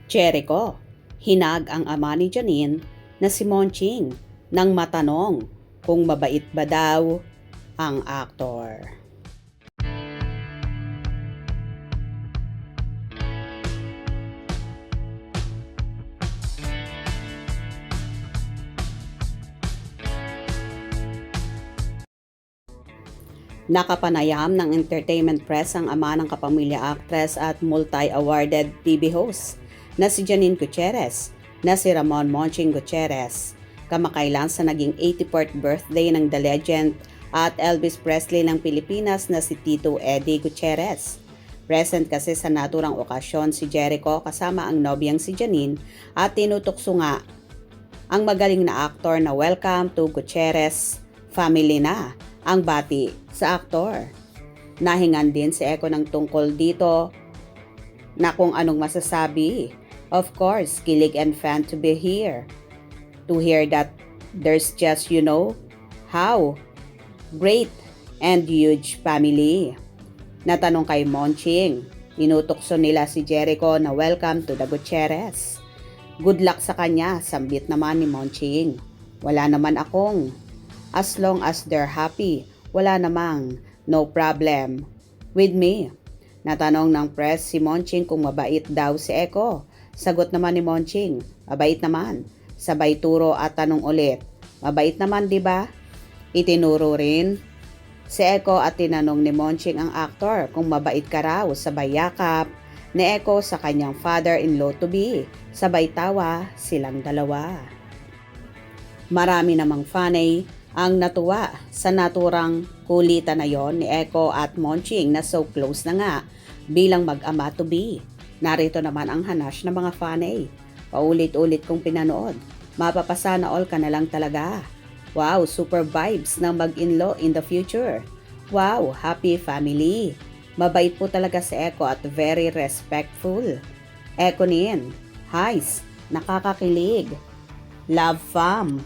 Jericho, hinag ang ama ni Janine na si Monching nang matanong kung mabait ba daw ang aktor. Nakapanayam ng entertainment press ang ama ng kapamilya actress at multi-awarded TV host na si Janine Gutierrez na si Ramon Monching Gutierrez. Kamakailan sa naging 84th birthday ng The Legend at Elvis Presley ng Pilipinas na si Tito Eddie Gutierrez. Present kasi sa naturang okasyon si Jericho kasama ang nobyang si Janine at tinutukso nga ang magaling na aktor na welcome to Gutierrez family na ang bati sa aktor. Nahingan din si Eko ng tungkol dito na kung anong masasabi. Of course, kilig and fan to be here. To hear that there's just, how great and huge family. Natanong kay Monching, tinutokso nila si Jericho na welcome to the Gutierrez. Good luck sa kanya, sambit naman ni Monching. Wala naman akong. As long as they're happy, wala namang no problem with me. Natanong ng press si Monching kung mabait daw si Eko. Sagot naman ni Monching, mabait naman. Sabay turo at tanong ulit, mabait naman di ba? Itinuro rin si Eko at tinanong ni Monching ang aktor kung mabait ka raw. Sabay yakap ni Eko sa kanyang father-in-law to be. Sabay tawa silang dalawa. Marami namang fanay ang natuwa sa naturang kulitan na yon ni Eko at Monching na so close na nga bilang mag-ama to be. Narito naman ang hanash ng mga fanay. Paulit-ulit kong pinanood. Mapapasana all ka na lang talaga. Wow, super vibes ng mag-in-law in the future. Wow, happy family. Mabait po talaga si Eko at very respectful. Eko niyan, highs, nakakakilig. Love fam.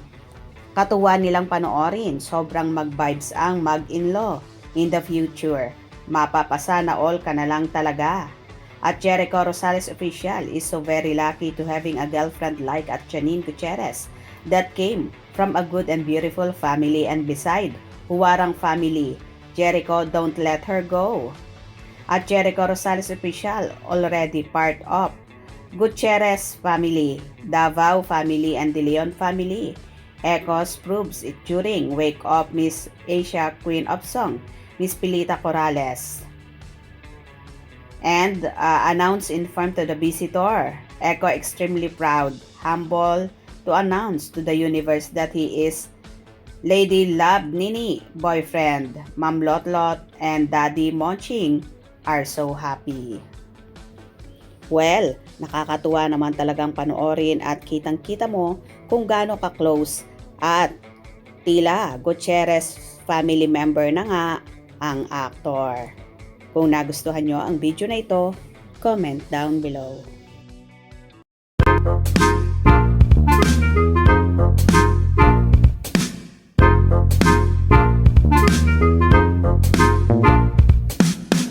Katuwa nilang panoorin, sobrang mag-vibes ang mag-in-law in the future. Mapapasana all ka na lang talaga. At Jericho Rosales official is so very lucky to having a girlfriend like at Janine Gutierrez that came from a good and beautiful family, and beside huwarang family. Jericho, don't let her go. At Jericho Rosales official already part of Gutierrez family, Davao family, and De Leon family. Ecos proves it during Wake Up Miss Asia Queen of Song, Miss Pilita Corrales. And announced in front of the visitor, Eko extremely proud, humble to announce to the universe that he is Lady Love Nini boyfriend. Ma'am Lotlot and Daddy Monching are so happy. Well, nakakatuwa naman talagang panoorin at kitang-kita mo kung gaano ka-close at tila Gutierrez family member na nga ang aktor. Kung nagustuhan nyo ang video na ito, comment down below.